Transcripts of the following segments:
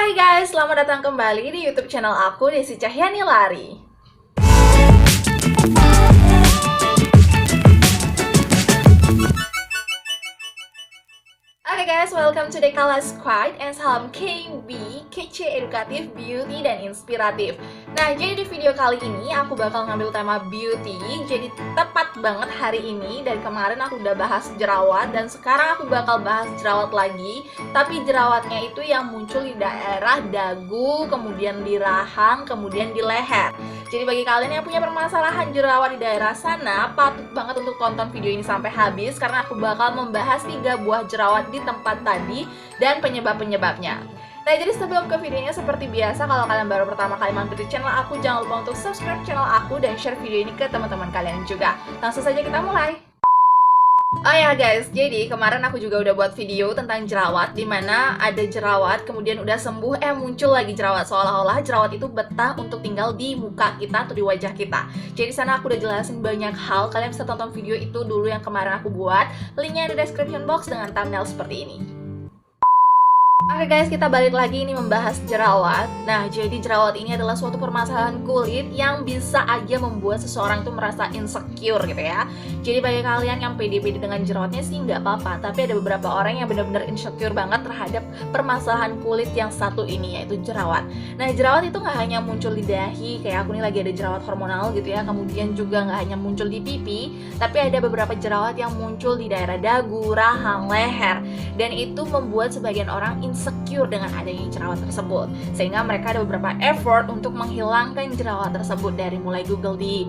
Hai guys, selamat datang kembali di YouTube channel aku, Desi Cahyani Lari. Oke guys, welcome to the Kala Squad and salam KB, kece, edukatif, beauty, dan inspiratif. Nah, jadi di video kali ini aku bakal ngambil tema beauty. Jadi tepat banget hari ini. Dari kemarin aku udah bahas jerawat dan sekarang aku bakal bahas jerawat lagi. Tapi jerawatnya itu yang muncul di daerah dagu, kemudian di rahang, kemudian di leher. Jadi bagi kalian yang punya permasalahan jerawat di daerah sana, patut banget untuk tonton video ini sampai habis karena aku bakal membahas 3 buah jerawat di tempat tadi dan penyebab-penyebabnya. Nah, jadi sebelum ke videonya, seperti biasa, kalau kalian baru pertama kali mampir di channel aku, jangan lupa untuk subscribe channel aku dan share video ini ke teman-teman kalian juga. Langsung saja kita mulai. Oh ya guys, jadi kemarin aku juga udah buat video tentang jerawat, dimana ada jerawat, kemudian udah sembuh, muncul lagi jerawat. Seolah-olah jerawat itu betah untuk tinggal di muka kita atau di wajah kita. Jadi sana aku udah jelasin banyak hal, kalian bisa tonton video itu dulu yang kemarin aku buat. Linknya di description box dengan thumbnail seperti ini. Oke guys, kita balik lagi ini membahas jerawat. Nah, jadi jerawat ini adalah suatu permasalahan kulit yang bisa aja membuat seseorang itu merasa insecure gitu ya. Jadi bagi kalian yang pede-pede dengan jerawatnya sih nggak apa-apa, tapi ada beberapa orang yang benar-benar insecure banget terhadap permasalahan kulit yang satu ini, yaitu jerawat. Nah, jerawat itu nggak hanya muncul di dahi, kayak aku nih lagi ada jerawat hormonal gitu ya, kemudian juga nggak hanya muncul di pipi, tapi ada beberapa jerawat yang muncul di daerah dagu, rahang, leher, dan itu membuat sebagian orang insecure dengan adanya jerawat tersebut, sehingga mereka ada beberapa effort untuk menghilangkan jerawat tersebut, dari mulai Google di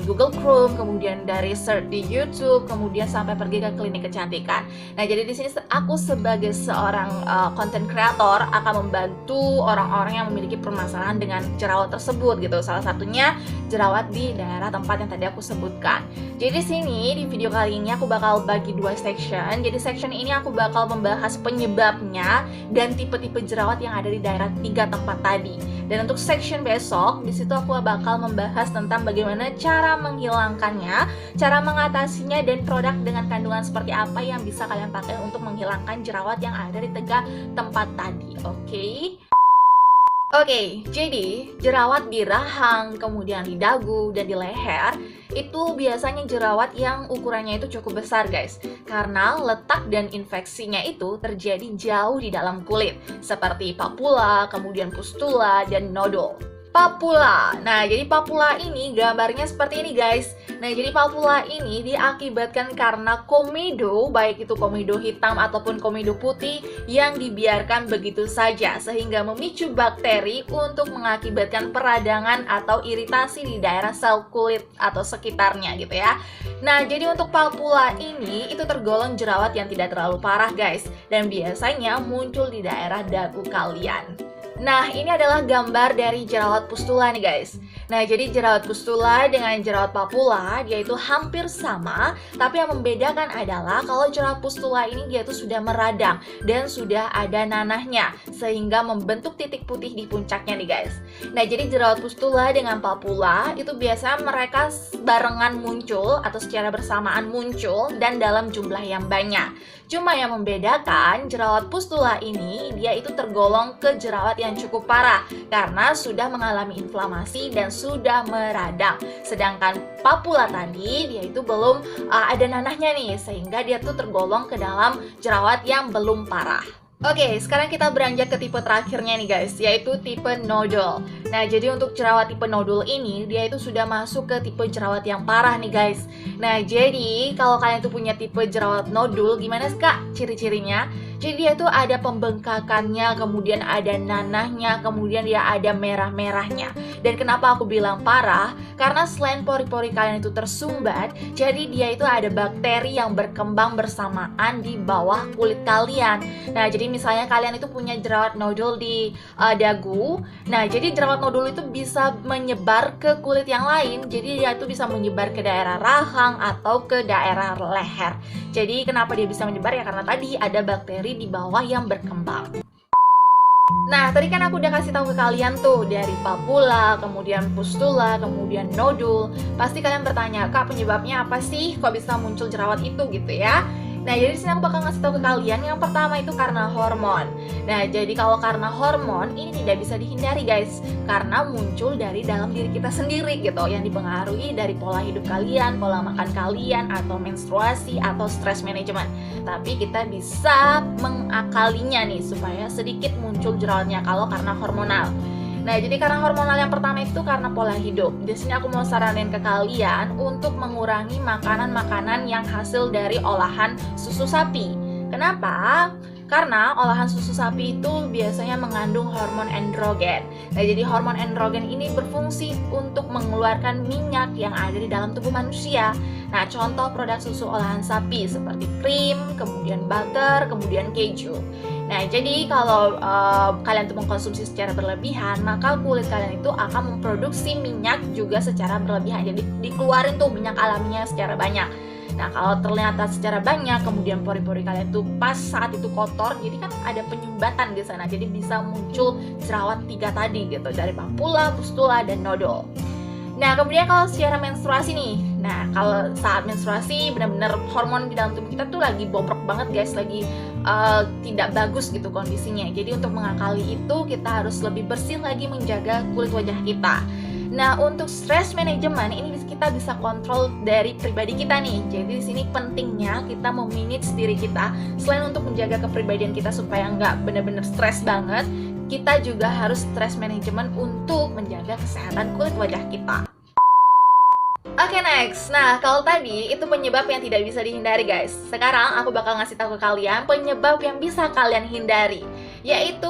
Google Chrome, kemudian dari search di YouTube, kemudian sampai pergi ke klinik kecantikan. Nah, jadi di sini aku sebagai seorang content creator akan membantu orang-orang yang memiliki permasalahan dengan jerawat tersebut gitu. Salah satunya jerawat di daerah tempat yang tadi aku sebutkan. Jadi di sini di video kali ini aku bakal bagi 2 section. Jadi section ini aku bakal membahas penyebabnya dan tipe-tipe jerawat yang ada di daerah 3 tempat tadi. Dan untuk section besok, di situ aku bakal membahas tentang bagaimana cara menghilangkannya, cara mengatasinya, dan produk dengan kandungan seperti apa yang bisa kalian pakai untuk menghilangkan jerawat yang ada di 3 tempat tadi. Oke, jadi jerawat di rahang, kemudian di dagu, dan di leher itu biasanya jerawat yang ukurannya itu cukup besar guys, karena letak dan infeksinya itu terjadi jauh di dalam kulit, seperti papula, kemudian pustula, dan nodul. Papula. Nah, jadi papula ini gambarnya seperti ini guys. Nah, jadi papula ini diakibatkan karena komedo, baik itu komedo hitam ataupun komedo putih, yang dibiarkan begitu saja sehingga memicu bakteri untuk mengakibatkan peradangan atau iritasi di daerah sel kulit atau sekitarnya gitu ya. Nah, jadi untuk papula ini itu tergolong jerawat yang tidak terlalu parah guys, dan biasanya muncul di daerah dagu kalian. Nah, ini adalah gambar dari jerawat pustula nih guys. Nah, jadi jerawat pustula dengan jerawat papula dia itu hampir sama, tapi yang membedakan adalah kalau jerawat pustula ini dia itu sudah meradang dan sudah ada nanahnya, sehingga membentuk titik putih di puncaknya nih guys. Nah, jadi jerawat pustula dengan papula itu biasanya mereka barengan muncul atau secara bersamaan muncul dan dalam jumlah yang banyak. Cuma yang membedakan jerawat pustula ini dia itu tergolong ke jerawat yang cukup parah karena sudah mengalami inflamasi dan sudah meradang. Sedangkan papula tadi dia itu belum ada nanahnya nih, sehingga dia tuh tergolong ke dalam jerawat yang belum parah. Oke, sekarang kita beranjak ke tipe terakhirnya nih guys, yaitu tipe nodul. Nah, jadi untuk jerawat tipe nodul ini, dia itu sudah masuk ke tipe jerawat yang parah nih guys. Nah, jadi kalau kalian tuh punya tipe jerawat nodul, gimana sih kak ciri-cirinya? Jadi dia tuh ada pembengkakannya, kemudian ada nanahnya, kemudian dia ada merah-merahnya. Dan kenapa aku bilang parah? Karena selain pori-pori kalian itu tersumbat, jadi dia itu ada bakteri yang berkembang bersamaan di bawah kulit kalian. Nah, jadi misalnya kalian itu punya jerawat nodul di dagu. Nah, jadi jerawat nodul itu bisa menyebar ke kulit yang lain. Jadi dia itu bisa menyebar ke daerah rahang atau ke daerah leher. Jadi kenapa dia bisa menyebar? Ya karena tadi ada bakteri di bawah yang berkembang. Nah, tadi kan aku udah kasih tahu ke kalian tuh dari papula, kemudian pustula, kemudian nodul. Pasti kalian bertanya, kak penyebabnya apa sih? Kok bisa muncul jerawat itu gitu ya? Nah, jadi di sini aku bakal ngasih tahu ke kalian yang pertama itu karena hormon. Nah, jadi kalau karena hormon ini tidak bisa dihindari guys, karena muncul dari dalam diri kita sendiri gitu, yang dipengaruhi dari pola hidup kalian, pola makan kalian, atau menstruasi, atau stress management. Tapi kita bisa mengakalinya nih supaya sedikit muncul jerawatnya kalau karena hormonal. Nah, jadi karena hormonal yang pertama itu karena pola hidup. Di sini aku mau saranin ke kalian untuk mengurangi makanan-makanan yang hasil dari olahan susu sapi. Kenapa? Karena olahan susu sapi itu biasanya mengandung hormon androgen. Nah, jadi hormon androgen ini berfungsi untuk mengeluarkan minyak yang ada di dalam tubuh manusia. Nah, contoh produk susu olahan sapi seperti krim, kemudian butter, kemudian keju. Nah, jadi kalau kalian tuh mengkonsumsi secara berlebihan, maka kulit kalian itu akan memproduksi minyak juga secara berlebihan. Jadi dikeluarin tuh minyak alaminya secara banyak. Nah, kalau ternyata secara banyak, kemudian pori-pori kalian tuh pas saat itu kotor, jadi kan ada penyumbatan di sana. Jadi bisa muncul jerawat 3 tadi gitu, dari papula, pustula, dan nodul. Nah, kemudian kalau secara menstruasi nih. Nah, kalau saat menstruasi benar-benar hormon di dalam tubuh kita tuh lagi bobrok banget guys, lagi tidak bagus gitu kondisinya. Jadi untuk mengakali itu kita harus lebih bersih lagi menjaga kulit wajah kita. Nah, untuk stress management ini kita bisa kontrol dari pribadi kita nih. Jadi di sini pentingnya kita memanage diri kita. Selain untuk menjaga kepribadian kita supaya nggak benar-benar stres banget, kita juga harus stress management untuk menjaga kesehatan kulit wajah kita. Oke, next. Nah, kalau tadi itu penyebab yang tidak bisa dihindari guys. Sekarang aku bakal ngasih tahu ke kalian penyebab yang bisa kalian hindari, yaitu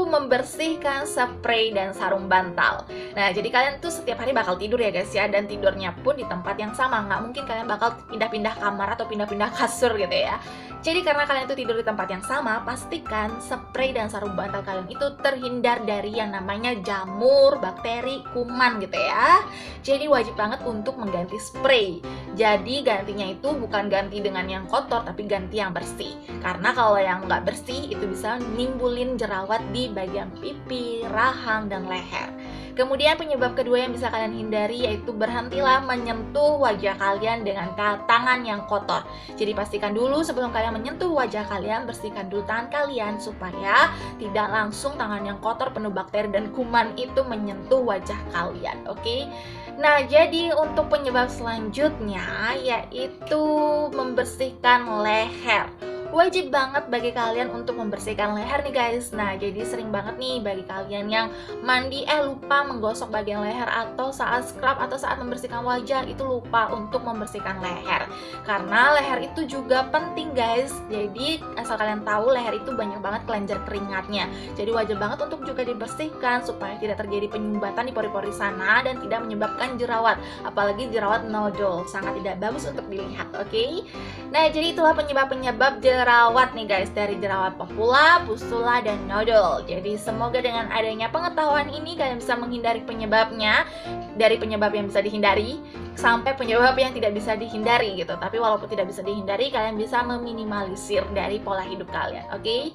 membersihkan spray dan sarung bantal. Nah, jadi kalian tuh setiap hari bakal tidur ya guys ya, dan tidurnya pun di tempat yang sama. Nggak mungkin kalian bakal pindah-pindah kamar atau pindah-pindah kasur gitu ya. Jadi karena kalian tuh tidur di tempat yang sama, pastikan spray dan sarung bantal kalian itu terhindar dari yang namanya jamur, bakteri, kuman gitu ya. Jadi wajib banget untuk mengganti spray. Jadi gantinya itu bukan ganti dengan yang kotor, tapi ganti yang bersih. Karena kalau yang nggak bersih itu bisa nimbulin jerawat di bagian pipi, rahang, dan leher. Kemudian penyebab kedua yang bisa kalian hindari yaitu berhentilah menyentuh wajah kalian dengan tangan yang kotor. Jadi pastikan dulu sebelum kalian menyentuh wajah kalian, bersihkan dulu tangan kalian supaya tidak langsung tangan yang kotor penuh bakteri dan kuman itu menyentuh wajah kalian, oke? Nah, jadi untuk penyebab selanjutnya yaitu membersihkan leher. Wajib banget bagi kalian untuk membersihkan leher nih guys. Nah, jadi sering banget nih bagi kalian yang mandi lupa menggosok bagian leher, atau saat scrub atau saat membersihkan wajah itu lupa untuk membersihkan leher. Karena leher itu juga penting guys. Jadi asal kalian tahu, leher itu banyak banget kelenjar keringatnya. Jadi wajib banget untuk juga dibersihkan supaya tidak terjadi penyumbatan di pori-pori sana dan tidak menyebabkan jerawat, apalagi jerawat nodul. Sangat tidak bagus untuk dilihat, oke? Nah, jadi itulah penyebab-penyebab jerawat nih guys, dari jerawat papula, pustula, dan nodul. Jadi semoga dengan adanya pengetahuan ini kalian bisa menghindari penyebabnya, dari penyebab yang bisa dihindari sampai penyebab yang tidak bisa dihindari gitu. Tapi walaupun tidak bisa dihindari, kalian bisa meminimalisir dari pola hidup kalian, oke?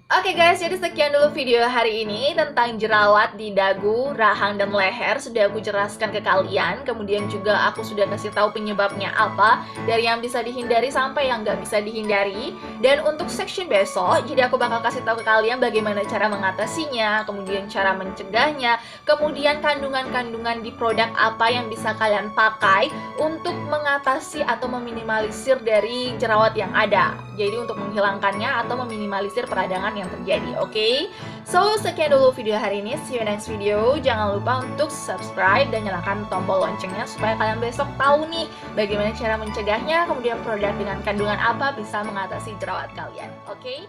Oke guys, jadi sekian dulu video hari ini tentang jerawat di dagu, rahang, dan leher. Sudah aku jelaskan ke kalian. Kemudian juga aku sudah kasih tahu penyebabnya apa, dari yang bisa dihindari sampai yang nggak bisa dihindari. Dan untuk section besok, jadi aku bakal kasih tahu ke kalian bagaimana cara mengatasinya, kemudian cara mencegahnya, kemudian kandungan-kandungan di produk apa yang bisa kalian pakai untuk mengatasi atau meminimalisir dari jerawat yang ada. Jadi untuk menghilangkannya atau meminimalisir peradangan yang terjadi, oke? So, sekian dulu video hari ini. See you next video. Jangan lupa untuk subscribe dan nyalakan tombol loncengnya supaya kalian besok tahu nih bagaimana cara mencegahnya, kemudian produk dengan kandungan apa bisa mengatasi jerawat kalian, oke?